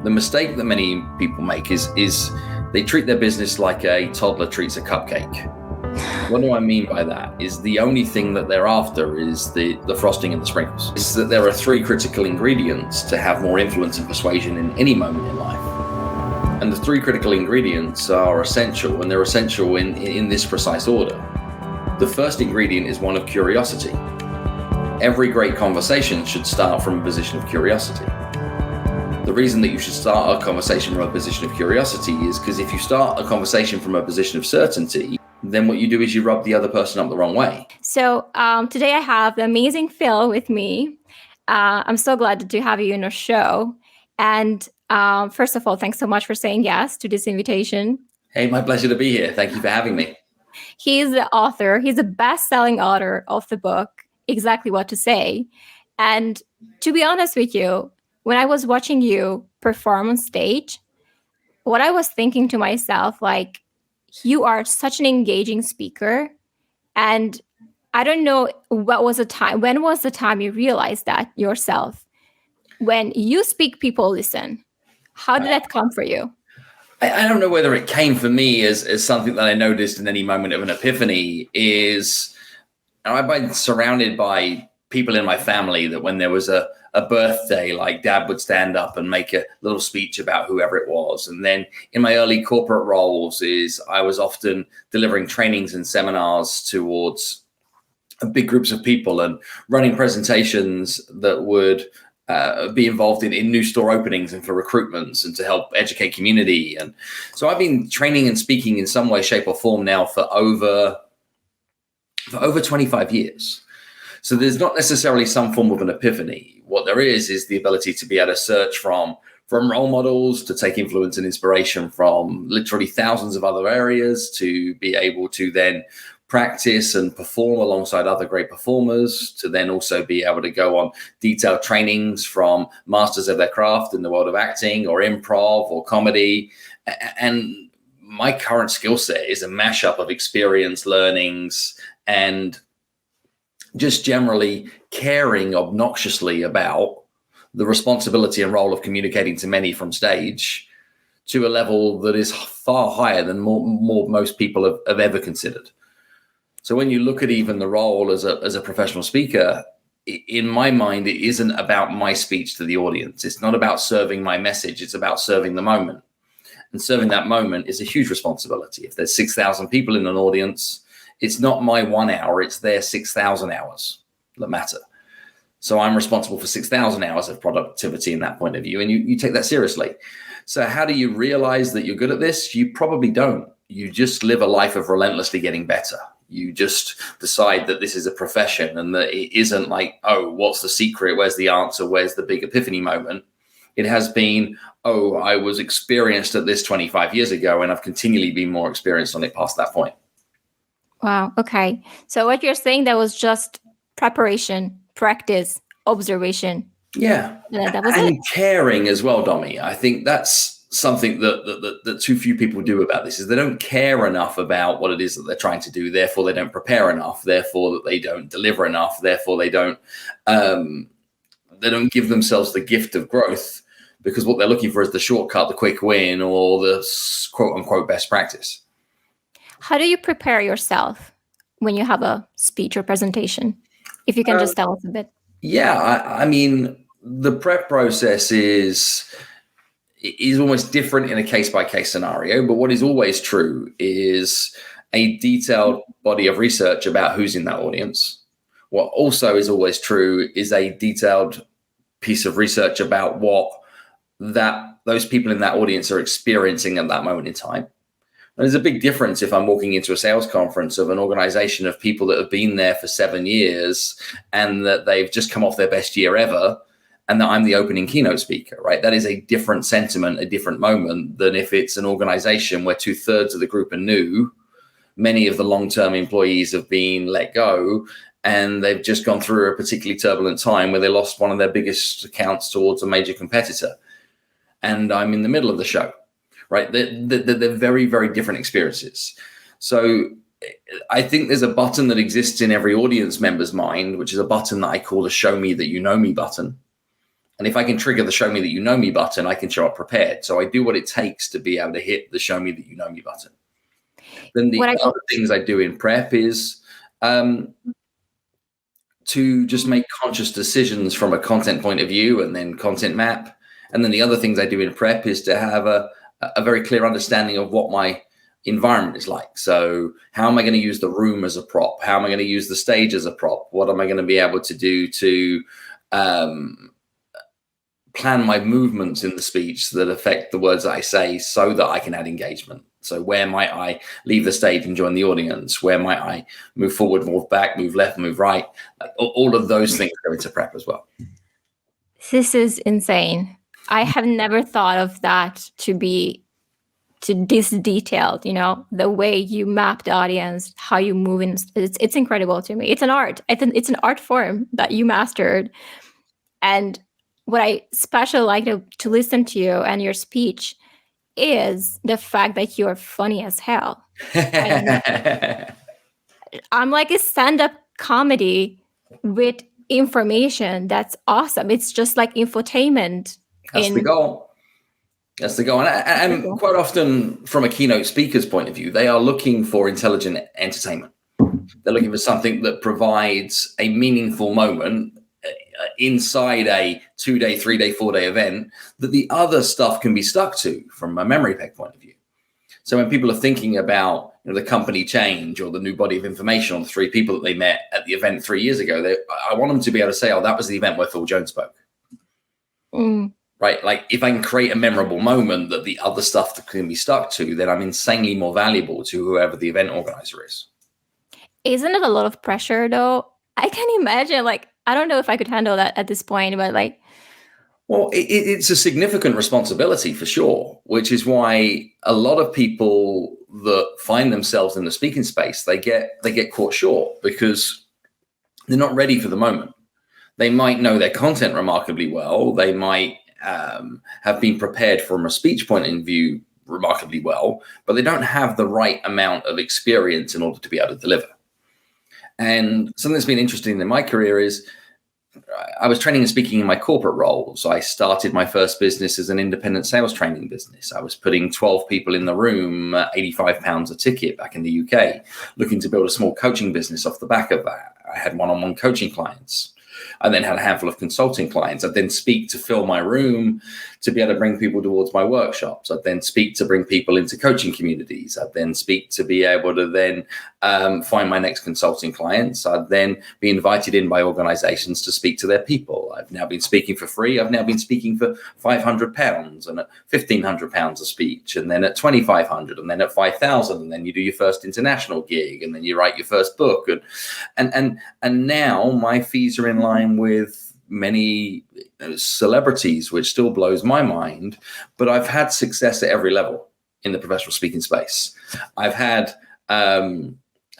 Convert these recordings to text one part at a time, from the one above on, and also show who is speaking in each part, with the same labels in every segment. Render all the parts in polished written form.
Speaker 1: The mistake that many people make is they treat their business like a toddler treats a cupcake. What do I mean by that? Is the only thing that they're after is the frosting and the sprinkles. It's that there are three critical ingredients to have more influence and persuasion in any moment in life. And the three critical ingredients are essential, and they're essential in this precise order. The first ingredient is one of curiosity. Every great conversation should start from a position of curiosity. The reason that you should start a conversation from a position of curiosity is because if you start a conversation from a position of certainty, then what you do is you rub the other person up the wrong way.
Speaker 2: So today I have the amazing Phil with me. I'm so glad to have you in our show. And first of all, thanks so much for saying yes to this invitation.
Speaker 1: Hey, my pleasure to be here. Thank you for having me.
Speaker 2: He's the author. He's a best-selling author of the book, Exactly What to Say. And to be honest with you, when I was watching you perform on stage, what I was thinking to myself, like, you are such an engaging speaker. And I don't know when was the time you realized that yourself? When you speak, people listen. How did that come for you?
Speaker 1: I don't know whether it came for me as something that I noticed in any moment of an epiphany. Is I've been surrounded by people in my family that when there was a birthday, like dad would stand up and make a little speech about whoever it was. And then in my early corporate roles I was often delivering trainings and seminars towards big groups of people and running presentations that would be involved in new store openings and for recruitments and to help educate community. And so I've been training and speaking in some way, shape or form now for over 25 years. So there's not necessarily some form of an epiphany. What there is the ability to be able to search from role models, to take influence and inspiration from literally thousands of other areas, to be able to then practice and perform alongside other great performers, to then also be able to go on detailed trainings from masters of their craft in the world of acting or improv or comedy. And my current skill set is a mashup of experience, learnings, and just generally caring obnoxiously about the responsibility and role of communicating to many from stage to a level that is far higher than most people have ever considered. So when you look at even the role as a professional speaker, in my mind, it isn't about my speech to the audience. It's not about serving my message. It's about serving the moment. And serving that moment is a huge responsibility. If there's 6,000 people in an audience, it's not my 1 hour, it's their 6,000 hours that matter. So I'm responsible for 6,000 hours of productivity in that point of view, and you take that seriously. So how do you realize that you're good at this? You probably don't. You just live a life of relentlessly getting better. You just decide that this is a profession and that it isn't like, oh, what's the secret? Where's the answer? Where's the big epiphany moment? It has been, oh, I was experienced at this 25 years ago, and I've continually been more experienced on it past that point.
Speaker 2: Wow. Okay. So what you're saying, that was just preparation, practice, observation.
Speaker 1: Yeah.
Speaker 2: That was
Speaker 1: and
Speaker 2: it.
Speaker 1: Caring as well, Domi. I think that's something that too few people do about this, is they don't care enough about what it is that they're trying to do. Therefore, they don't prepare enough. Therefore, that they don't deliver enough. Therefore, they don't give themselves the gift of growth, because what they're looking for is the shortcut, the quick win, or the quote unquote best practice.
Speaker 2: How do you prepare yourself when you have a speech or presentation? If you can just tell us a bit.
Speaker 1: Yeah, I mean, the prep process is almost different in a case-by-case scenario, but what is always true is a detailed body of research about who's in that audience. What also is always true is a detailed piece of research about what those people in that audience are experiencing at that moment in time. And there's a big difference if I'm walking into a sales conference of an organization of people that have been there for 7 years and that they've just come off their best year ever, and that I'm the opening keynote speaker, right? That is a different sentiment, a different moment than if it's an organization where 2/3 of the group are new, many of the long-term employees have been let go, and they've just gone through a particularly turbulent time where they lost one of their biggest accounts towards a major competitor. And I'm in the middle of the show. Right, they're very, very different experiences. So I think there's a button that exists in every audience member's mind, which is a button that I call the "Show Me That You Know Me" button. And if I can trigger the show me that you know me button, I can show up prepared. So I do what it takes to be able to hit the show me that you know me button. Then the other things I do in prep is to just make conscious decisions from a content point of view and then content map. And then the other things I do in prep is to have a very clear understanding of what my environment is like. So how am I going to use the room as a prop? How am I going to use the stage as a prop? What am I going to be able to do to plan my movements in the speech that affect the words that I say so that I can add engagement? So where might I leave the stage and join the audience? Where might I move forward, move back, move left, move right? All of those things go into prep as well.
Speaker 2: This is insane. I have never thought of that to this detailed, the way you map the audience, how you move in. It's incredible to me. It's an art. I think it's an art form that you mastered. And what I especially like to listen to you and your speech is the fact that you're funny as hell. I'm like a stand-up comedy with information that's awesome. It's just like infotainment.
Speaker 1: That's the goal. That's the goal. And quite often, from a keynote speaker's point of view, they are looking for intelligent entertainment. They're looking for something that provides a meaningful moment inside a 2-day, 3-day, 4-day event that the other stuff can be stuck to from a memory peg point of view. So when people are thinking about the company change or the new body of information or the 3 people that they met at the event 3 years ago, I want them to be able to say, oh, that was the event where Phil Jones spoke. Right? Like if I can create a memorable moment that the other stuff that can be stuck to, then I'm insanely more valuable to whoever the event organizer is.
Speaker 2: Isn't it a lot of pressure though? I can imagine, I don't know if I could handle that at this point, but
Speaker 1: well, it's a significant responsibility for sure, which is why a lot of people that find themselves in the speaking space, they get caught short because they're not ready for the moment. They might know their content remarkably well. They might have been prepared from a speech point of view remarkably well, but they don't have the right amount of experience in order to be able to deliver. And something that's been interesting in my career is I was training and speaking in my corporate roles. I started my first business as an independent sales training business. I was putting 12 people in the room, £85 a ticket back in the UK, looking to build a small coaching business off the back of that. I had one-on-one coaching clients. I then had a handful of consulting clients. I'd then speak to fill my room to be able to bring people towards my workshops. I'd then speak to bring people into coaching communities. I'd then speak to be able to then find my next consulting clients. I'd then be invited in by organizations to speak to their people. I've now been speaking for free. I've now been speaking for £500 and at £1,500 a speech, and then at £2,500, and then at £5,000, and then you do your first international gig, and then you write your first book. And now my fees are in line with many celebrities, which still blows my mind, but I've had success at every level in the professional speaking space. I've had a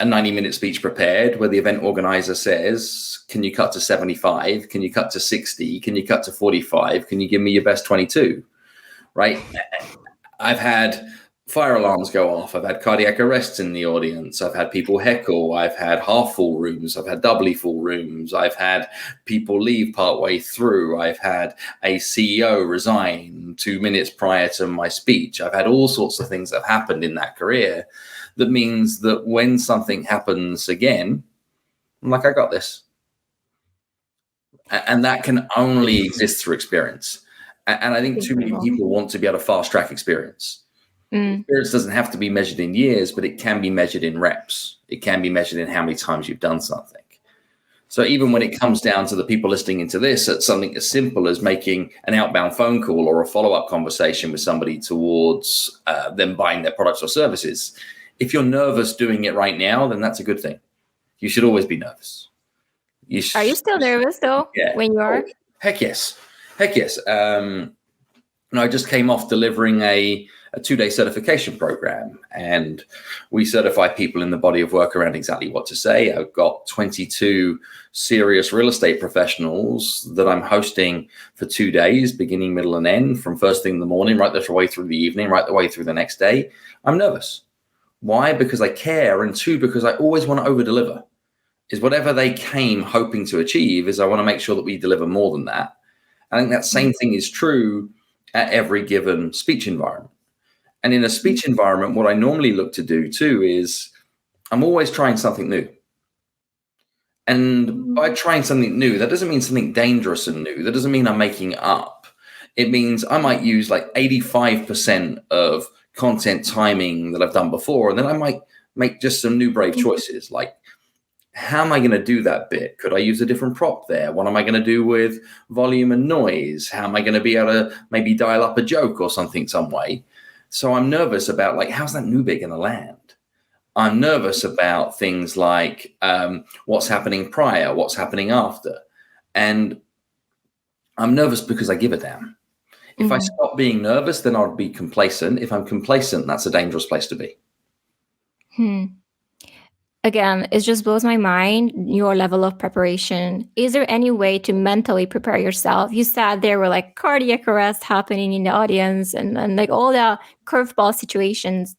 Speaker 1: 90-minute speech prepared where the event organizer says, can you cut to 75? Can you cut to 60? Can you cut to 45? Can you give me your best 22? Right? I've had fire alarms go off. I've had cardiac arrests in the audience. I've had people heckle. I've had half full rooms. I've had doubly full rooms. I've had people leave partway through. I've had a CEO resign 2 minutes prior to my speech. I've had all sorts of things that have happened in that career. That means that when something happens again, I'm like, I got this. And that can only exist through experience. And I think too many people want to be able to fast track experience. Experience doesn't have to be measured in years, but it can be measured in reps. It can be measured in how many times you've done something. So even when it comes down to the people listening into this, it's something as simple as making an outbound phone call or a follow-up conversation with somebody towards them buying their products or services. If you're nervous doing it right now, then that's a good thing. You should always be nervous.
Speaker 2: Are you still nervous though?
Speaker 1: Yeah.
Speaker 2: When you are?
Speaker 1: Heck yes. I just came off delivering a 2-day certification program, and we certify people in the body of work around exactly what to say. I've got 22 serious real estate professionals that I'm hosting for 2 days, beginning, middle, and end, from first thing in the morning, right the way through the evening, right the way through the next day. I'm nervous. Why? Because I care, and 2, because I always want to over-deliver. Is whatever they came hoping to achieve is I want to make sure that we deliver more than that. I think that same thing is true at every given speech environment. And in a speech environment, what I normally look to do too is I'm always trying something new. And by trying something new, that doesn't mean something dangerous and new. That doesn't mean I'm making it up. It means I might use like 85% of content timing that I've done before. And then I might make just some new brave choices. Like, how am I going to do that bit? Could I use a different prop there? What am I going to do with volume and noise? How am I going to be able to maybe dial up a joke or something some way? So I'm nervous about like, how's that new bit going to land? I'm nervous about things like what's happening prior, what's happening after. And I'm nervous because I give a damn. If I stop being nervous, then I'll be complacent. If I'm complacent, that's a dangerous place to be.
Speaker 2: Again, it just blows my mind, your level of preparation. Is there any way to mentally prepare yourself? You said there were like cardiac arrest happening in the audience and like all the curveball situations.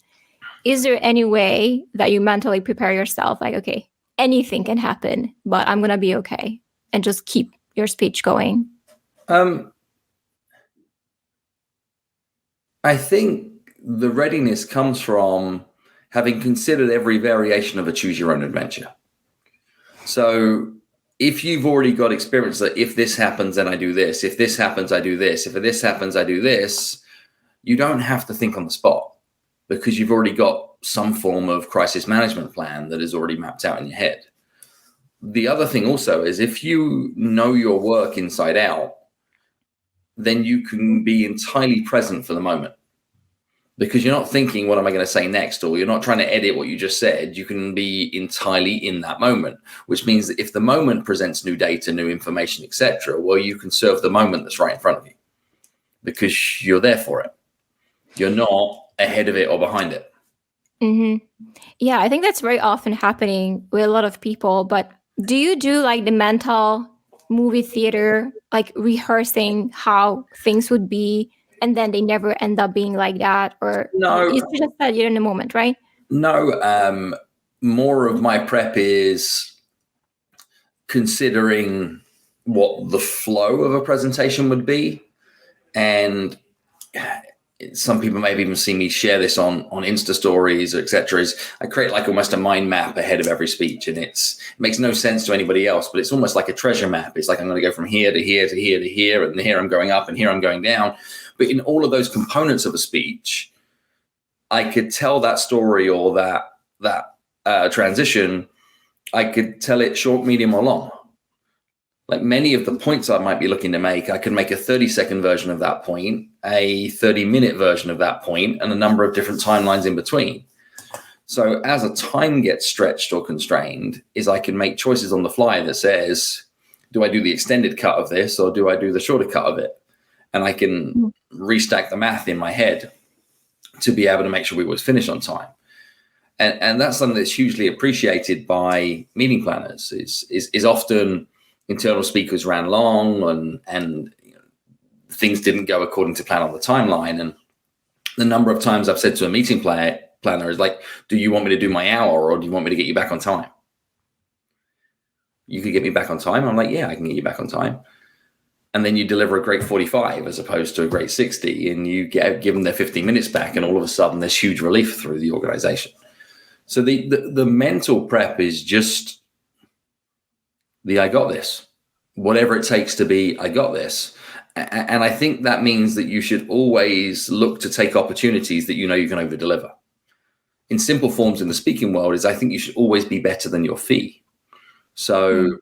Speaker 2: Is there any way that you mentally prepare yourself? Like, okay, anything can happen, but I'm going to be okay. And just keep your speech going.
Speaker 1: I think the readiness comes from having considered every variation of a choose your own adventure. So if you've already got experience that if this happens, then I do this. If this happens, I do this. If this happens, I do this. You don't have to think on the spot because you've already got some form of crisis management plan that is already mapped out in your head. The other thing also is if you know your work inside out, then you can be entirely present for the moment. Because you're not thinking, what am I going to say next? Or you're not trying to edit what you just said. You can be entirely in that moment, which means that if the moment presents new data, new information, etc., well, you can serve the moment that's right in front of you because you're there for it. You're not ahead of it or behind it.
Speaker 2: Yeah, I think that's very often happening with a lot of people. But do you do like the mental movie theater, like rehearsing how things would be? And then they never end up being like that, or
Speaker 1: no,
Speaker 2: you just said you're in the moment, right?
Speaker 1: No, more of my prep is considering what the flow of a presentation would be. And some people may have even seen me share this on Insta stories, etc. Is I create like almost a mind map ahead of every speech, and it makes no sense to anybody else, but it's almost like a treasure map. It's like I'm going to go from here to here to here to here, and here I'm going up, and here I'm going down. But in all of those components of a speech, I could tell that story or that transition. I could tell it short, medium, or long. Like many of the points I might be looking to make, I can make a 30-second version of that point, a 30-minute version of that point, and a number of different timelines in between. So as a time gets stretched or constrained, is I can make choices on the fly that says, do I do the extended cut of this or do I do the shorter cut of it? And I can restack the math in my head to be able to make sure we always finish on time. And that's something that's hugely appreciated by meeting planners is often internal speakers ran long and things didn't go according to plan on the timeline. And the number of times I've said to a meeting planner is like, do you want me to do my hour or do you want me to get you back on time? You could get me back on time. I'm like, yeah, I can get you back on time. And then you deliver a great 45 as opposed to a great 60, and you give them their 15 minutes back, and all of a sudden there's huge relief through the organization. So the mental prep is just I got this. Whatever it takes to be, I got this. And I think that means that you should always look to take opportunities that you know you can over deliver. In simple forms in the speaking world is I think you should always be better than your fee. So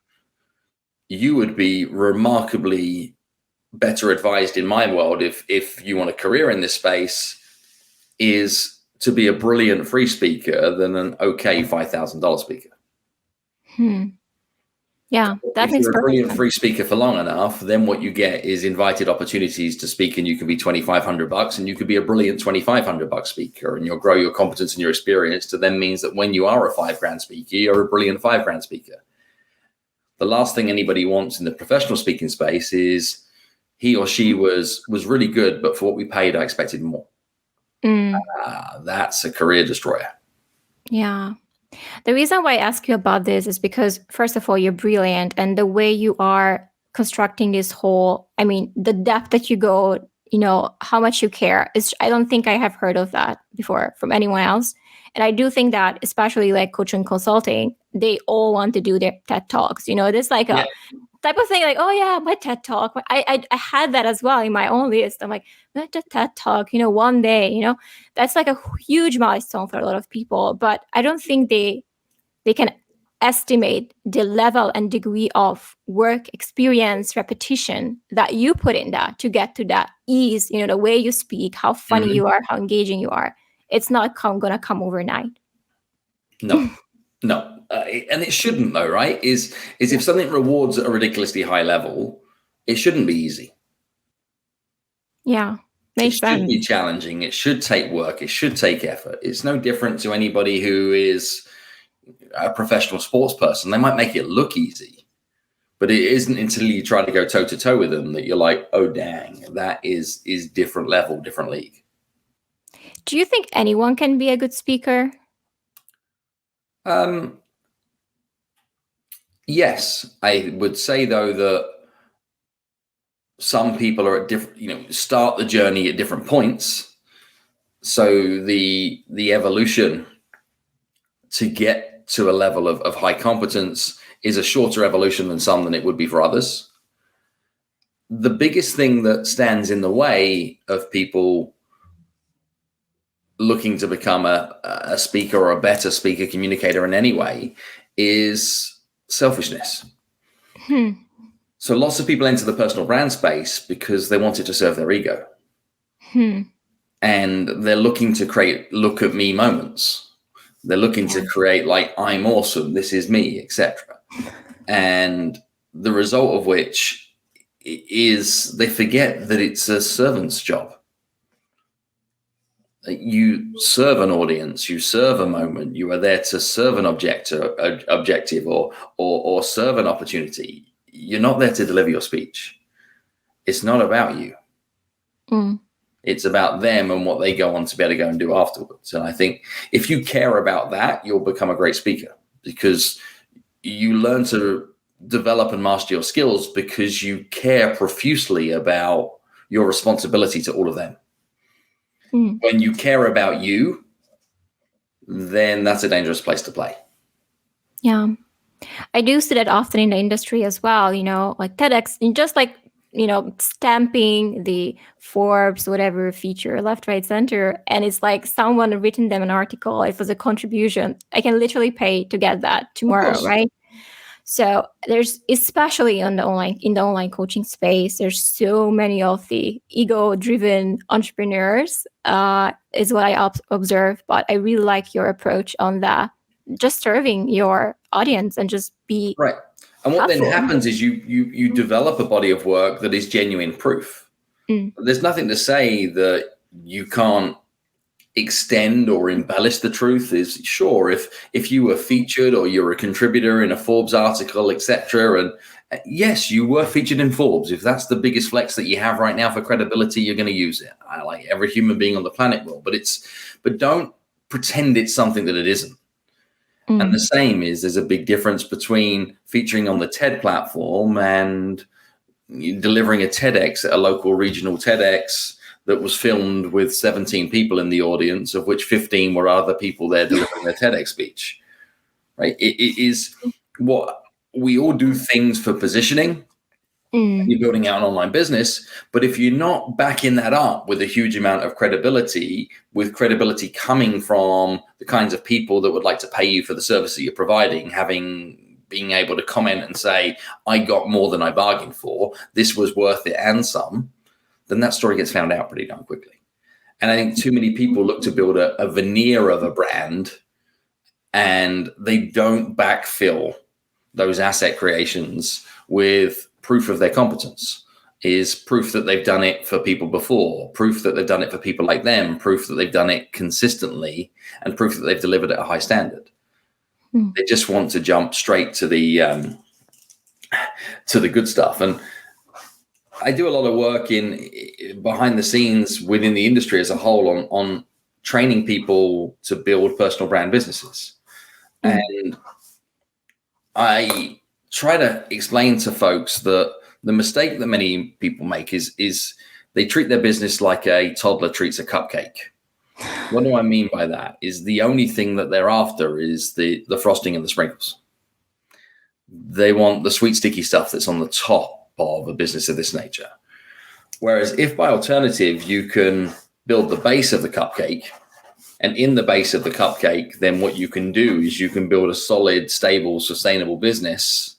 Speaker 1: you would be remarkably better advised in my world if you want a career in this space is to be a brilliant free speaker than an okay $5,000 speaker.
Speaker 2: Yeah, that makes
Speaker 1: perfect sense. If you're a brilliant
Speaker 2: sense.
Speaker 1: free speaker for long enough, then what you get is invited opportunities to speak, and you can be $2,500, and you could be a brilliant $2,500 speaker, and you'll grow your competence and your experience to then means that when you are a $5,000 speaker, you're a brilliant $5,000 speaker. The last thing anybody wants in the professional speaking space is he or she was really good, but for what we paid, I expected more. That's a career destroyer.
Speaker 2: Yeah. The reason why I ask you about this is because, first of all, you're brilliant, and the way you are constructing this whole, I mean, the depth that you go, you know, how much you care is, I don't think I have heard of that before from anyone else. And I do think that, especially like coaching consulting, they all want to do their TED Talks. You know, there's like a type of thing like, oh yeah, my TED Talk. I had that as well in my own list. I'm like, the TED Talk, you know, one day, you know, that's like a huge milestone for a lot of people. But I don't think they can estimate the level and degree of work, experience, repetition that you put in that to get to that ease, you know, the way you speak, how funny you are, how engaging you are. It's not going to come overnight.
Speaker 1: No. And it shouldn't, though, right? Is if something rewards at a ridiculously high level, it shouldn't be easy.
Speaker 2: Yeah, makes sense.
Speaker 1: It should be challenging. It should take work. It should take effort. It's no different to anybody who is a professional sports person. They might make it look easy, but it isn't until you try to go toe to toe with them that you're like, oh, dang, that is different level, different league.
Speaker 2: Do you think anyone can be a good speaker?
Speaker 1: Yes, I would say, though, that some people are at different, you know, start the journey at different points. So the evolution to get to a level of high competence is a shorter evolution than some than it would be for others. The biggest thing that stands in the way of people looking to become a speaker or a better speaker, communicator in any way is selfishness. So lots of people enter the personal brand space because they want it to serve their ego. And they're looking to create look at me moments. They're looking to create like, I'm awesome, this is me, etc. And the result of which is they forget that it's a servant's job. You serve an audience, you serve a moment, you are there to serve an objective or serve an opportunity. You're not there to deliver your speech. It's not about you. It's about them and what they go on to be able to go and do afterwards. And I think if you care about that, you'll become a great speaker because you learn to develop and master your skills because you care profusely about your responsibility to all of them. When you care about you, then that's a dangerous place to play.
Speaker 2: Yeah. I do see that often in the industry as well, you know, like TEDx, and just like, you know, stamping the Forbes, whatever feature, left, right, center. And it's like someone written them an article. It was a contribution. I can literally pay to get that tomorrow, right? So there's, especially in the online coaching space, there's so many of the ego-driven entrepreneurs, is what I observe. But I really like your approach on that, just serving your audience and just be
Speaker 1: right. And what
Speaker 2: helpful.
Speaker 1: Then happens is you develop a body of work that is genuine proof. There's nothing to say that you can't extend or embellish the truth. Is sure, if you were featured or you're a contributor in a Forbes article, etc. And yes, you were featured in Forbes. If that's the biggest flex that you have right now for credibility, you're going to use it. I like every human being on the planet will, but don't pretend it's something that it isn't. And the same is, there's a big difference between featuring on the TED platform and delivering a TEDx at a local regional TEDx that was filmed with 17 people in the audience, of which 15 were other people there delivering their TEDx speech, right? It is what we all do things for positioning. You're building out an online business, but if you're not backing that up with a huge amount of credibility, with credibility coming from the kinds of people that would like to pay you for the service that you're providing, being able to comment and say, I got more than I bargained for, this was worth it and some, then that story gets found out pretty darn quickly. And I think too many people look to build a veneer of a brand and they don't backfill those asset creations with proof of their competence, is proof that they've done it for people before, proof that they've done it for people like them, proof that they've done it consistently, and proof that they've delivered at a high standard. They just want to jump straight to the good stuff. And I do a lot of work behind the scenes within the industry as a whole on training people to build personal brand businesses. And I try to explain to folks that The mistake that many people make is they treat their business like a toddler treats a cupcake. What do I mean by that? Is the only thing that they're after is the frosting and the sprinkles. They want the sweet, sticky stuff that's on the top of a business of this nature. Whereas if by alternative, you can build the base of the cupcake, and in the base of the cupcake, then what you can do is you can build a solid, stable, sustainable business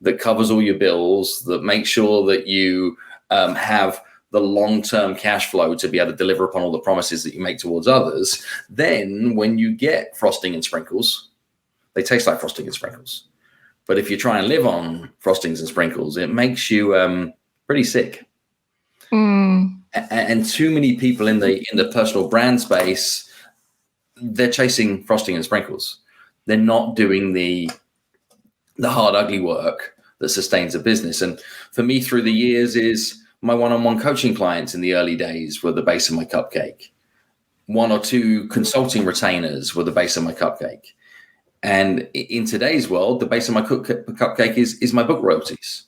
Speaker 1: that covers all your bills, that makes sure that you have the long-term cash flow to be able to deliver upon all the promises that you make towards others. Then when you get frosting and sprinkles, they taste like frosting and sprinkles. But if you try and live on frostings and sprinkles, it makes you pretty sick. And too many people in the personal brand space, they're chasing frosting and sprinkles. They're not doing the hard, ugly work that sustains a business. And for me, through the years, is my one-on-one coaching clients in the early days were the base of my cupcake. 1 or 2 consulting retainers were the base of my cupcake. And in today's world, the base of my cupcake is my book royalties.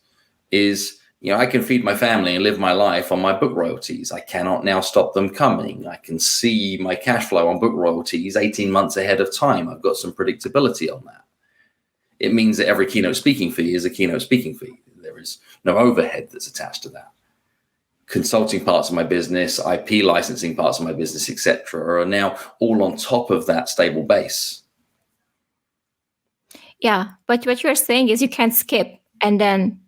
Speaker 1: I can feed my family and live my life on my book royalties. I cannot now stop them coming. I can see my cash flow on book royalties 18 months ahead of time. I've got some predictability on that. It means that every keynote speaking fee is a keynote speaking fee. There is no overhead that's attached to that. Consulting parts of my business, IP licensing parts of my business, etc., are now all on top of that stable base.
Speaker 2: Yeah, but what you're saying is you can't skip and then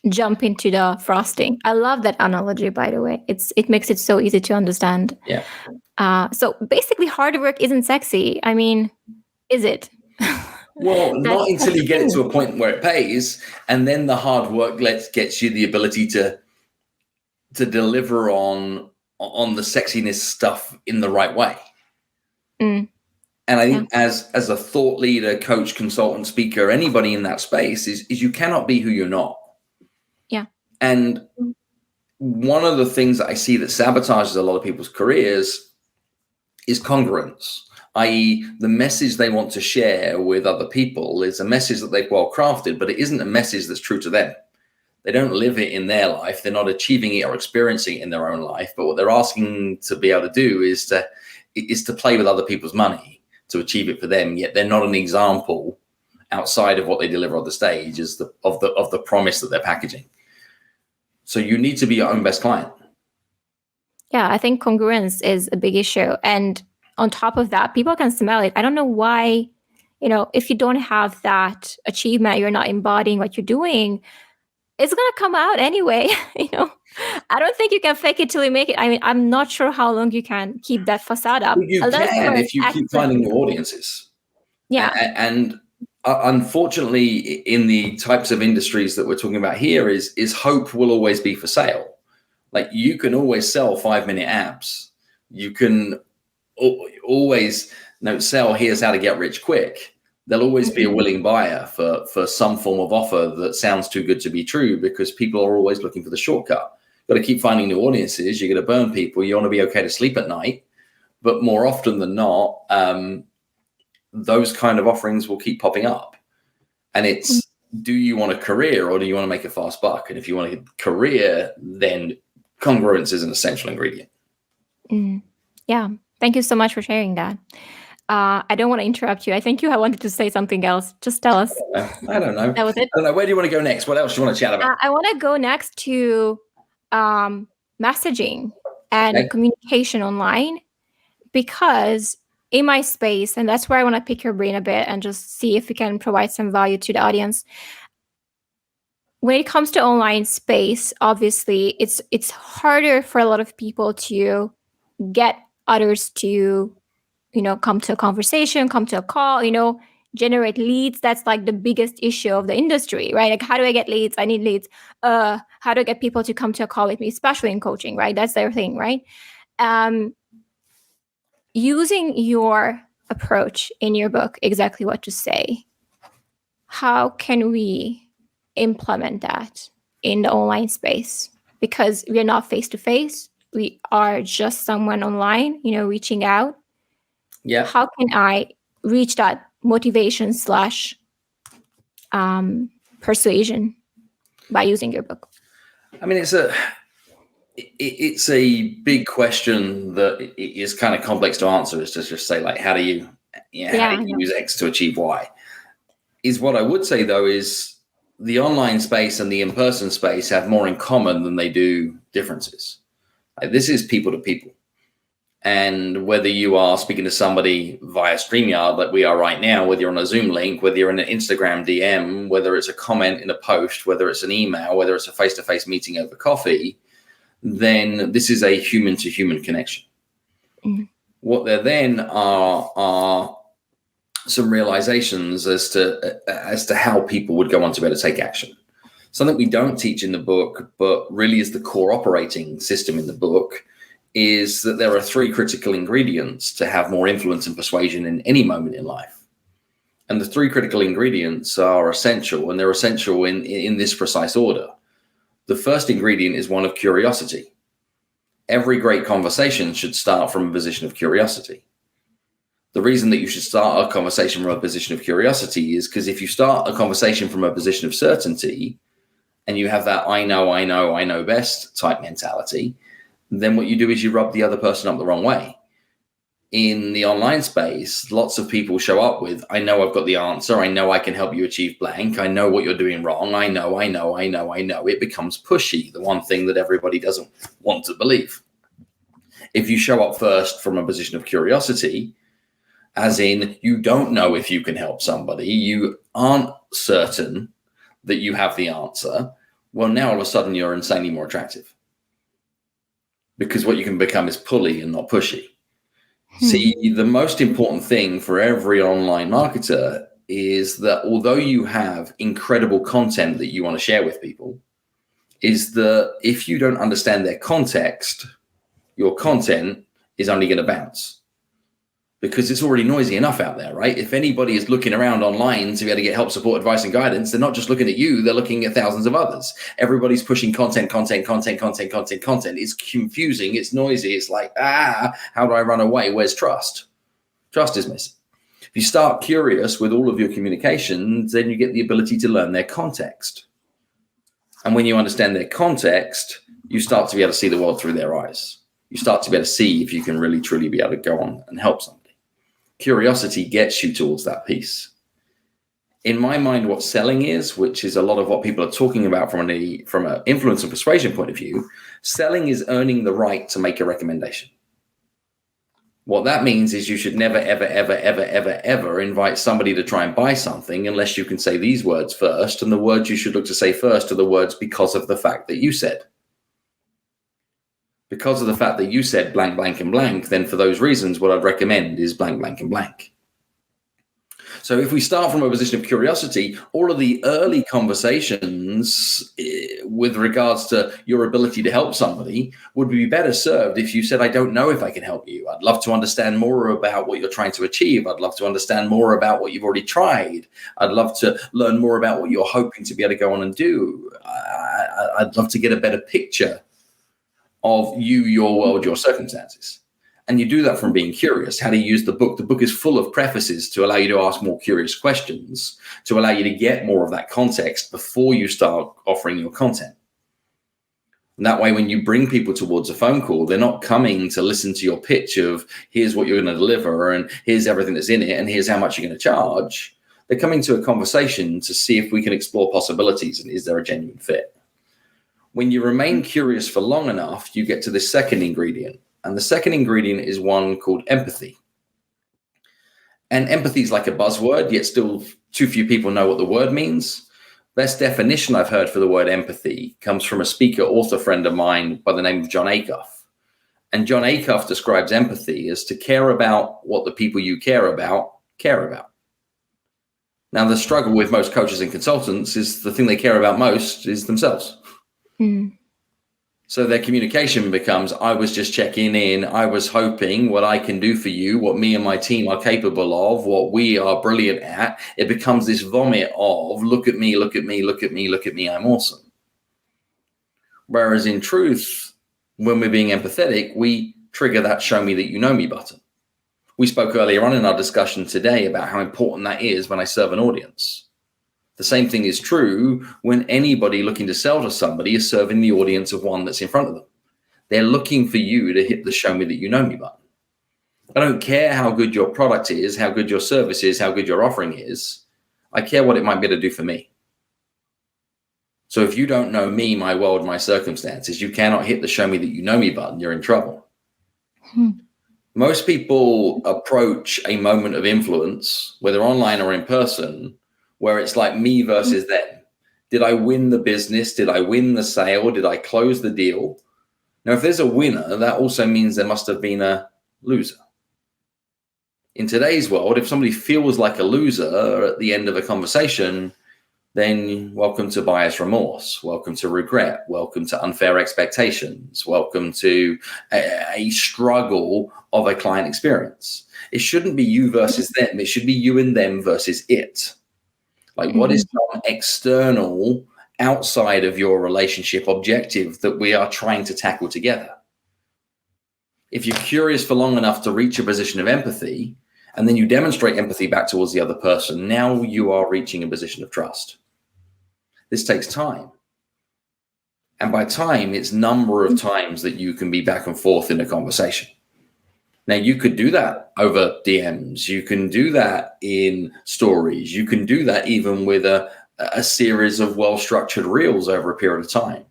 Speaker 2: jump into the frosting. I love that analogy, by the way. It makes it so easy to understand.
Speaker 1: Yeah.
Speaker 2: So basically, hard work isn't sexy. I mean, is it?
Speaker 1: Well, not until you get it to a point where it pays, and then the hard work gets you the ability to deliver on the sexiness stuff in the right way. And I think as a thought leader, coach, consultant, speaker, anybody in that space is you cannot be who you're not.
Speaker 2: Yeah.
Speaker 1: And one of the things that I see that sabotages a lot of people's careers is congruence, i.e. the message they want to share with other people is a message that they've well crafted, but it isn't a message that's true to them. They don't live it in their life. They're not achieving it or experiencing it in their own life. But what they're asking to be able to do is to play with other people's money to achieve it for them. Yet they're not an example outside of what they deliver on the stage of the promise that they're packaging. So you need to be your own best client.
Speaker 2: Yeah, I think congruence is a big issue. And on top of that, people can smell it. I don't know why, if you don't have that achievement, you're not embodying what you're doing, it's going to come out anyway. I don't think you can fake it till you make it. I mean, I'm not sure how long you can keep that facade up.
Speaker 1: You can if you keep finding new audiences.
Speaker 2: Yeah.
Speaker 1: And unfortunately, in the types of industries that we're talking about here is hope will always be for sale. Like you can always sell 5-minute apps. You can always sell here's how to get rich quick. There'll always be a willing buyer for some form of offer that sounds too good to be true because people are always looking for the shortcut. Got to keep finding new audiences. You're going to burn people. You want to be okay to sleep at night. But more often than not, those kind of offerings will keep popping up. And it's, do you want a career or do you want to make a fast buck? And if you want a career, then congruence is an essential ingredient.
Speaker 2: Yeah. Thank you so much for sharing that. I don't want to interrupt you. I think you wanted to say something else. Just tell us.
Speaker 1: I don't know.
Speaker 2: That was it?
Speaker 1: I don't know. Where do you want to go next? What else do you want to chat about?
Speaker 2: I want to go next to messaging and communication online, because in my space, and that's where I want to pick your brain a bit and just see if we can provide some value to the audience. When it comes to online space, obviously, it's harder for a lot of people to get others to come to a conversation, come to a call, generate leads. That's like the biggest issue of the industry, right? Like, how do I get leads? I need leads. How do I get people to come to a call with me, especially in coaching, right? That's their thing, right? Using your approach in your book, exactly what to say, how can we implement that in the online space? Because we're not face-to-face. We are just someone online, reaching out.
Speaker 1: Yeah.
Speaker 2: How can I reach that motivation / persuasion by using your book?
Speaker 1: I mean, it's a big question that is kind of complex to answer. Is to just say, like, how do you use X to achieve Y? Is what I would say, though, is the online space and the in-person space have more in common than they do differences. Like, this is people to people. And whether you are speaking to somebody via StreamYard like we are right now, whether you're on a Zoom link, whether you're in an Instagram DM, whether it's a comment in a post, whether it's an email, whether it's a face-to-face meeting over coffee, then this is a human-to-human connection. Mm-hmm. What there then are some realizations as to how people would go on to be able to take action. Something we don't teach in the book, but really is the core operating system in the book, is that there are 3 critical ingredients to have more influence and persuasion in any moment in life. And the 3 critical ingredients are essential, and they're essential in this precise order. The first ingredient is one of curiosity. Every great conversation should start from a position of curiosity. The reason that you should start a conversation from a position of curiosity is because if you start a conversation from a position of certainty and you have that I know best type mentality, then what you do is you rub the other person up the wrong way. In the online space, lots of people show up with, I know I've got the answer. I know I can help you achieve blank. I know what you're doing wrong. I know. It becomes pushy, the one thing that everybody doesn't want to believe. If you show up first from a position of curiosity, as in you don't know if you can help somebody, you aren't certain that you have the answer, well, now all of a sudden you're insanely more attractive. Because what you can become is pulley and not pushy. See, the most important thing for every online marketer is that although you have incredible content that you want to share with people, is that if you don't understand their context, your content is only going to bounce. Because it's already noisy enough out there, right? If anybody is looking around online to be able to get help, support, advice, and guidance, they're not just looking at you, they're looking at thousands of others. Everybody's pushing content. It's confusing, it's noisy. It's like, how do I run away? Where's trust? Trust is missing. If you start curious with all of your communications, then you get the ability to learn their context. And when you understand their context, you start to be able to see the world through their eyes. You start to be able to see if you can really, truly be able to go on and help somebody. Curiosity gets you towards that piece. In my mind, what selling is, which is a lot of what people are talking about from an influence and persuasion point of view, selling is earning the right to make a recommendation. What that means is you should never, ever invite somebody to try and buy something unless you can say these words first. And the words you should look to say first are the words because of the fact that you said. Because of the fact that you said blank, blank, and blank, then for those reasons, what I'd recommend is blank, blank, and blank. So if we start from a position of curiosity, all of the early conversations with regards to your ability to help somebody would be better served if you said, I don't know if I can help you. I'd love to understand more about what you're trying to achieve. I'd love to understand more about what you've already tried. I'd love to learn more about what you're hoping to be able to go on and do. I'd love to get a better picture of you, your world, your circumstances. And you do that from being curious. How do you use the book? The book is full of prefaces to allow you to ask more curious questions, to allow you to get more of that context before you start offering your content. And that way, when you bring people towards a phone call, they're not coming to listen to your pitch of here's what you're going to deliver and here's everything that's in it and here's how much you're going to charge. They're coming to a conversation to see if we can explore possibilities and is there a genuine fit. When you remain curious for long enough, you get to this second ingredient. And the second ingredient is one called empathy. And empathy is like a buzzword, yet still too few people know what the word means. Best definition I've heard for the word empathy comes from a speaker, author friend of mine by the name of John Acuff. And John Acuff describes empathy as to care about what the people you care about. Now, the struggle with most coaches and consultants is the thing they care about most is themselves. So their communication becomes, I was just checking in. I was hoping what I can do for you, what me and my team are capable of, what we are brilliant at. It becomes this vomit of look at me, I'm awesome. Whereas in truth, when we're being empathetic, we trigger that show me that you know me button. We spoke earlier on in our discussion today about how important that is when I serve an audience. The same thing is true when anybody looking to sell to somebody is serving the audience of one that's in front of them. They're looking for you to hit the show me that you know me button. I don't care how good your product is, how good your service is, how good your offering is. I care what it might be to do for me. So if you don't know me, my world, my circumstances, you cannot hit the show me that you know me button. You're in trouble. Most people approach a moment of influence, whether online or in person, where it's like me versus them. Did I win the business? Did I win the sale? Did I close the deal? Now, if there's a winner, that also means there must have been a loser. In today's world, if somebody feels like a loser at the end of a conversation, then welcome to buyer's remorse, welcome to regret, welcome to unfair expectations, welcome to a struggle of a client experience. It shouldn't be you versus them. It should be you and them versus it. Like, what is some external, outside of your relationship objective that we are trying to tackle together? If you're curious for long enough to reach a position of empathy, and then you demonstrate empathy back towards the other person, now you are reaching a position of trust. This takes time. And by time, it's number of times that you can be back and forth in a conversation. Now, you could do that over DMs. You can do that in stories. You can do that even with a series of well-structured reels over a period of time.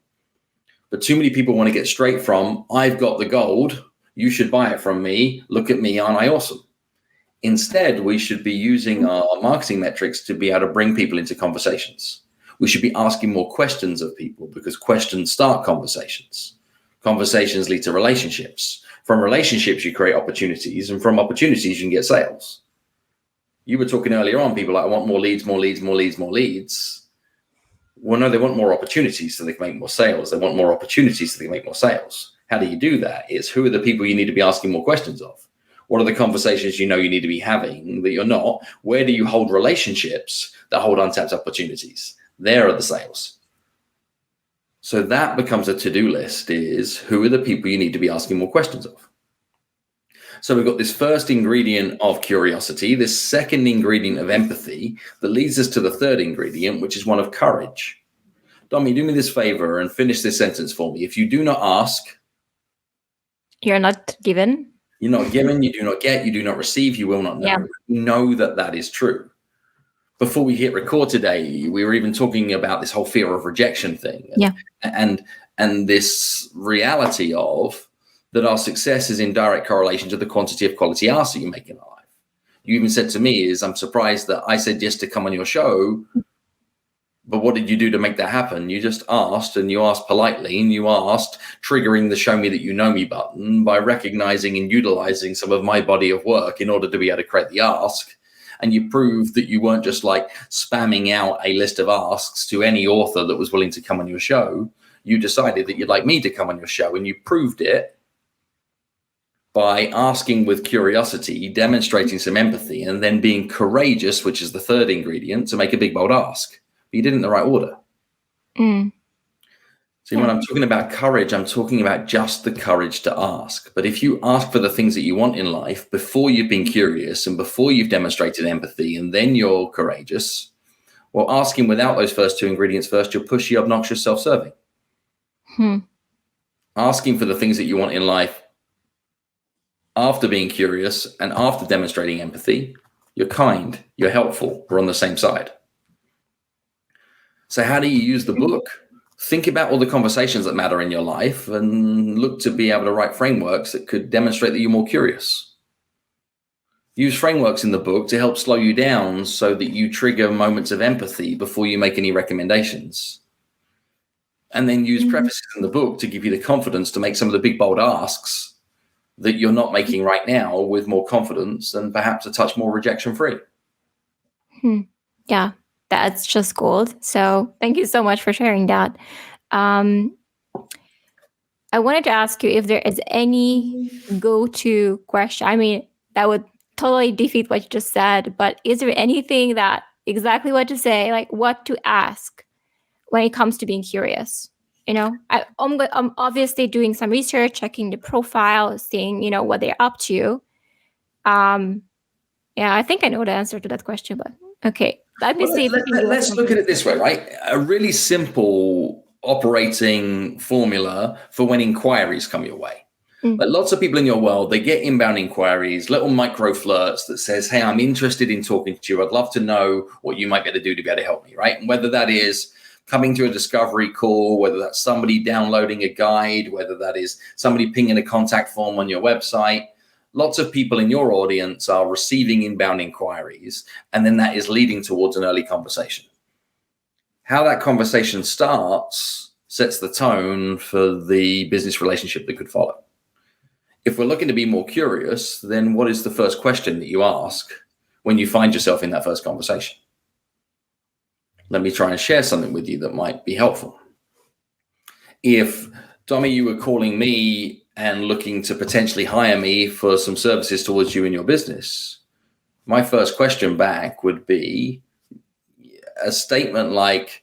Speaker 1: But too many people want to get straight from, I've got the gold, you should buy it from me, look at me, aren't I awesome? Instead, we should be using our marketing metrics to be able to bring people into conversations. We should be asking more questions of people, because questions start conversations. Conversations lead to relationships. From relationships, you create opportunities, and from opportunities, you can get sales. You were talking earlier on, people like, I want more leads, more leads, more leads, more leads. Well, no, they want more opportunities so they can make more sales. They want more opportunities so they can make more sales. How do you do that? It's who are the people you need to be asking more questions of? What are the conversations you know you need to be having that you're not? Where do you hold relationships that hold untapped opportunities? There are the sales. So that becomes a to-do list, is who are the people you need to be asking more questions of? So we've got this first ingredient of curiosity, this second ingredient of empathy that leads us to the third ingredient, which is one of courage. Domi, do me this favor and finish this sentence for me. If you do not ask,
Speaker 2: you're not given.
Speaker 1: You're not given, you do not get, you do not receive, you will not know.
Speaker 2: Yeah.
Speaker 1: Know that that is true. Before we hit record today, we were even talking about this whole fear of rejection thing. And this reality of that our success is in direct correlation to the quantity of quality ask that you make in our life. You even said to me, I'm surprised that I said yes to come on your show, but what did you do to make that happen? You just asked, and you asked politely, and you asked, triggering the show me that you know me button by recognizing and utilizing some of my body of work in order to be able to create the ask. And you proved that you weren't just like spamming out a list of asks to any author that was willing to come on your show. You decided that you'd like me to come on your show, and you proved it by asking with curiosity, demonstrating some empathy, and then being courageous, which is the third ingredient, to make a big, bold ask. But you did it in the right order. So when I'm talking about courage, I'm talking about just the courage to ask. But if you ask for the things that you want in life before you've been curious and before you've demonstrated empathy, and then you're courageous, well, asking without those first two ingredients first, you're pushy, obnoxious, self-serving. Asking for the things that you want in life after being curious and after demonstrating empathy, you're kind, you're helpful, we're on the same side. So how do you use the book? Think about all the conversations that matter in your life and look to be able to write frameworks that could demonstrate that you're more curious. Use frameworks in the book to help slow you down so that you trigger moments of empathy before you make any recommendations. And then use prefaces in the book to give you the confidence to make some of the big, bold asks that you're not making right now with more confidence and perhaps a touch more rejection-free.
Speaker 2: Yeah. That's just gold. So thank you so much for sharing that. I wanted to ask you if there is any go-to question. I mean, that would totally defeat what you just said, but is there anything that exactly what to say, like what to ask when it comes to being curious? I'm obviously doing some research, checking the profile, seeing, what they're up to. I think I know the answer to that question, but okay. Let me see if you can give us
Speaker 1: Let's look at it this way, right? A really simple operating formula for when inquiries come your way. Like lots of people in your world, they get inbound inquiries, little micro flirts that says, hey, I'm interested in talking to you. I'd love to know what you might be able to do to be able to help me, right? And whether that is coming to a discovery call, whether that's somebody downloading a guide, whether that is somebody pinging a contact form on your website, lots of people in your audience are receiving inbound inquiries, and then that is leading towards an early conversation. How that conversation starts sets the tone for the business relationship that could follow. If we're looking to be more curious, then what is the first question that you ask when you find yourself in that first conversation? Let me try and share something with you that might be helpful. If, Tommy, you were calling me and looking to potentially hire me for some services towards you in your business, my first question back would be a statement like,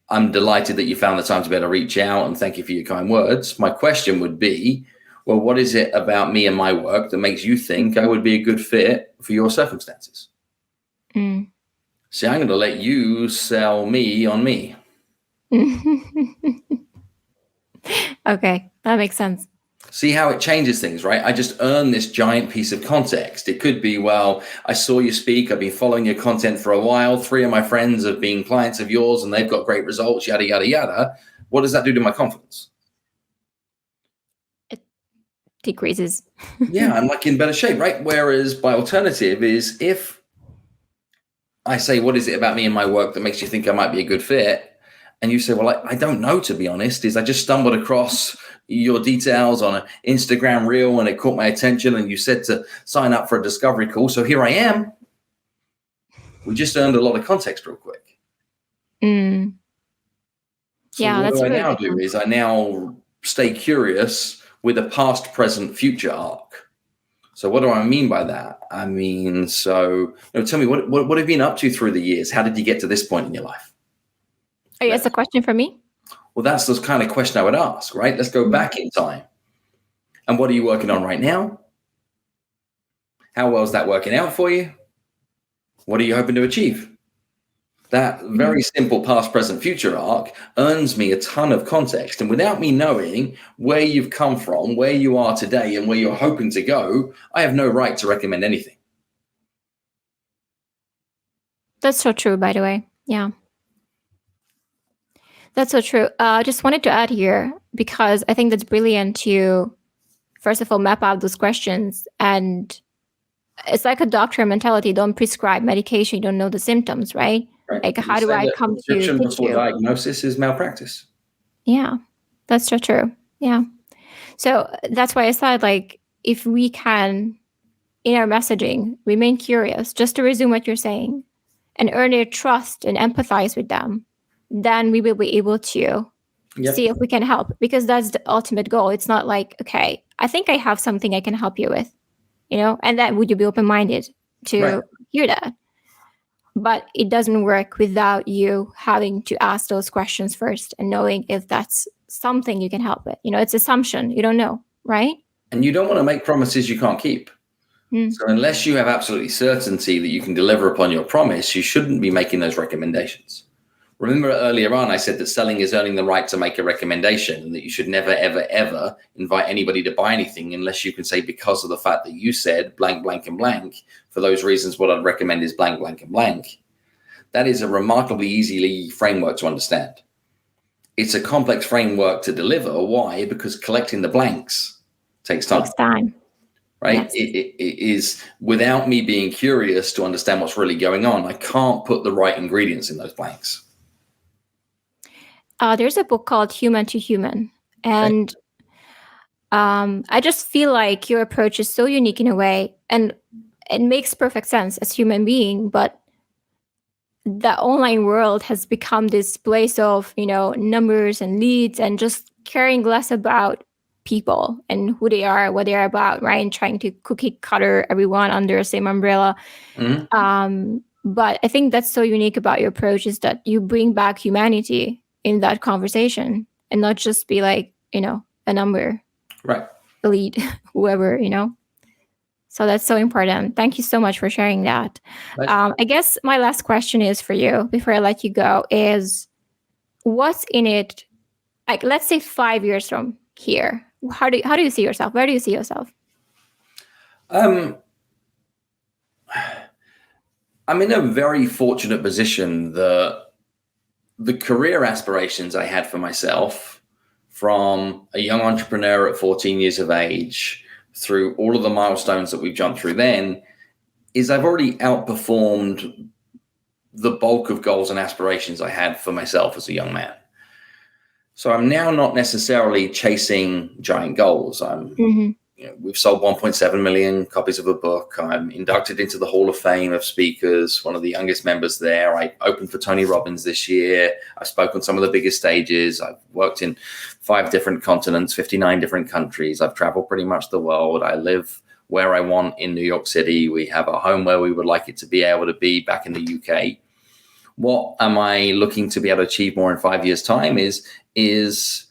Speaker 1: I'm delighted that you found the time to be able to reach out and thank you for your kind words. My question would be, well, what is it about me and my work that makes you think I would be a good fit for your circumstances? See, I'm going to let you sell me on me.
Speaker 2: Okay, that makes sense.
Speaker 1: See how it changes things, right? I just earn this giant piece of context. It could be, well, I saw you speak. I've been following your content for a while. 3 of my friends have been clients of yours and they've got great results, yada, yada, yada. What does that do to my confidence?
Speaker 2: It decreases.
Speaker 1: Yeah, I'm like in better shape, right? Whereas by alternative is if I say, what is it about me and my work that makes you think I might be a good fit? And you say, well, I don't know, to be honest, is I just stumbled across your details on an Instagram reel and it caught my attention and you said to sign up for a discovery call. So here I am. We just earned a lot of context real quick.
Speaker 2: So yeah,
Speaker 1: what
Speaker 2: that's
Speaker 1: do I
Speaker 2: really
Speaker 1: now do is I now stay curious with a past, present, future arc. So what do I mean by that? I mean, tell me, what have you been up to through the years? How did you get to this point in your life?
Speaker 2: Oh, that's a question for me?
Speaker 1: Well, that's the kind of question I would ask, right? Let's go back in time. And what are you working on right now? How well is that working out for you? What are you hoping to achieve? That very simple past, present, future arc earns me a ton of context. And without me knowing where you've come from, where you are today, and where you're hoping to go, I have no right to recommend anything.
Speaker 2: That's so true, by the way. Yeah. That's so true. I just wanted to add here, because I think that's brilliant to, first of all, map out those questions. And it's like a doctor mentality. Don't prescribe medication. You don't know the symptoms, right? Like, how do I come to
Speaker 1: prescription
Speaker 2: pitch
Speaker 1: before
Speaker 2: you?
Speaker 1: diagnosis is malpractice.
Speaker 2: Yeah, that's so true. Yeah. So that's why I said, like, if we can, in our messaging, remain curious, just to resume what you're saying, and earn their trust and empathize with them, then we will be able to see if we can help, because that's the ultimate goal. It's not like, okay, I think I have something I can help you with, and then would you be open-minded to hear that? But it doesn't work without you having to ask those questions first and knowing if that's something you can help with. It's assumption. You don't know, right?
Speaker 1: And you don't want to make promises you can't keep. So unless you have absolutely certainty that you can deliver upon your promise, you shouldn't be making those recommendations. Remember earlier on, I said that selling is earning the right to make a recommendation, and that you should never, ever, ever invite anybody to buy anything unless you can say, because of the fact that you said blank, blank, and blank, for those reasons, what I'd recommend is blank, blank, and blank. That is a remarkably easy framework to understand. It's a complex framework to deliver. Why? Because collecting the blanks takes time. Right? Yes. It is, without me being curious to understand what's really going on, I can't put the right ingredients in those blanks.
Speaker 2: There's a book called Human to Human. And I just feel like your approach is so unique in a way, and it makes perfect sense as human being. But the online world has become this place of, numbers and leads, and just caring less about people and who they are, what they're about, right? And trying to cookie cutter everyone under the same umbrella. But I think that's so unique about your approach, is that you bring back humanity in that conversation, and not just be like, a number,
Speaker 1: right?
Speaker 2: A lead, whoever, So that's so important. Thank you so much for sharing that. I guess my last question is for you before I let you go is what's in it? Like, let's say 5 years from here, how do you see yourself? Where do you see yourself?
Speaker 1: I'm in a very fortunate position that the career aspirations I had for myself from a young entrepreneur at 14 years of age through all of the milestones that we've jumped through then is I've already outperformed the bulk of goals and aspirations I had for myself as a young man. So I'm now not necessarily chasing giant goals. We've sold 1.7 million copies of a book. I'm inducted into the Hall of Fame of speakers, one of the youngest members there. I opened for Tony Robbins this year. I've spoken on some of the biggest stages. I've worked in 5 different continents, 59 different countries. I've traveled pretty much the world. I live where I want in New York City. We have a home where we would like it to be able to be back in the UK. What am I looking to be able to achieve more in 5 years' time is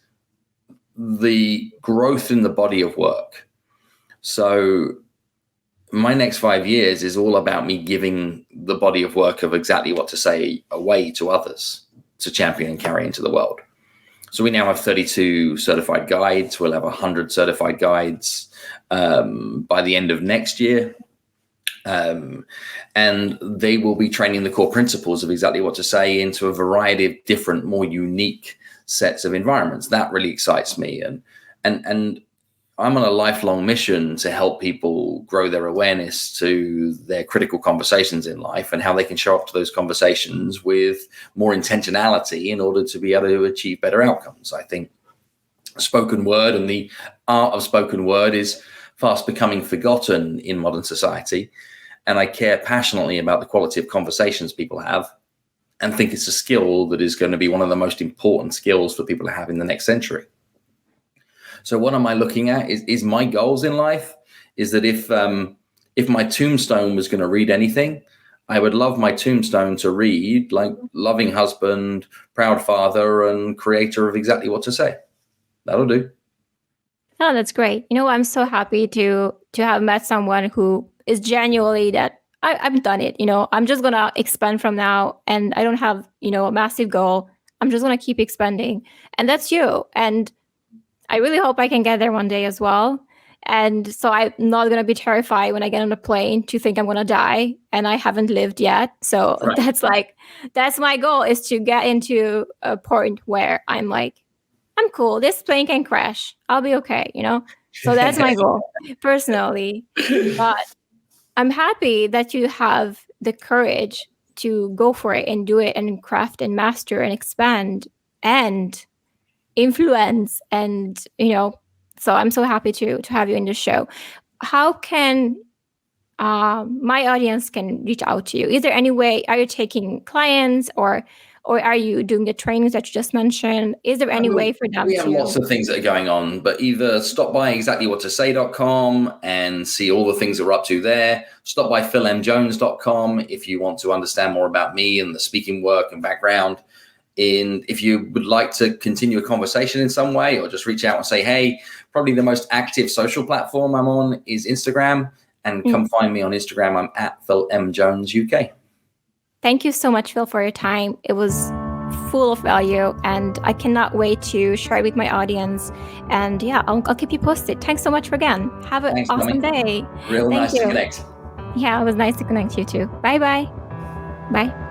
Speaker 1: the growth in the body of work. So my next 5 years is all about me giving the body of work of exactly what to say away to others to champion and carry into the world. So we now have 32 certified guides. We'll have 100 certified guides by the end of next year. And they will be training the core principles of exactly what to say into a variety of different, more unique sets of environments. That really excites me. And I'm on a lifelong mission to help people grow their awareness to their critical conversations in life and how they can show up to those conversations with more intentionality in order to be able to achieve better outcomes. I think spoken word and the art of spoken word is fast becoming forgotten in modern society. And I care passionately about the quality of conversations people have and think it's a skill that is going to be one of the most important skills for people to have in the next century. So what am I looking at is my goals in life is that if my tombstone was going to read anything, I would love my tombstone to read like loving husband, proud father, and creator of exactly what to say. That'll do.
Speaker 2: Oh, that's great. I'm so happy to have met someone who is genuinely that I've done it. I'm just going to expand from now and I don't have, a massive goal. I'm just going to keep expanding. And that's you. And I really hope I can get there one day as well. And so I'm not going to be terrified when I get on a plane to think I'm going to die and I haven't lived yet. So right. That's my goal, is to get into a point where I'm like, I'm cool. This plane can crash. I'll be okay, So that's my goal personally. But I'm happy that you have the courage to go for it and do it and craft and master and expand and influence. And, so I'm so happy to have you in the show. How can my audience can reach out to you? Is there any way, are you taking clients or are you doing the trainings that you just mentioned? Is there any way for them to...
Speaker 1: We have lots of things that are going on, but either stop by exactlywhattosay.com and see all the things that we're up to there. Stop by philmjones.com if you want to understand more about me and the speaking work and background. And if you would like to continue a conversation in some way or just reach out and say, hey, probably the most active social platform I'm on is Instagram. And come find me on Instagram. I'm at philmjonesuk.
Speaker 2: Thank you so much, Phil, for your time. It was full of value, and I cannot wait to share it with my audience. And yeah, I'll keep you posted. Thanks so much again. Have an awesome day.
Speaker 1: Real nice to connect.
Speaker 2: Yeah, it was nice to connect you too. Bye-bye. Bye.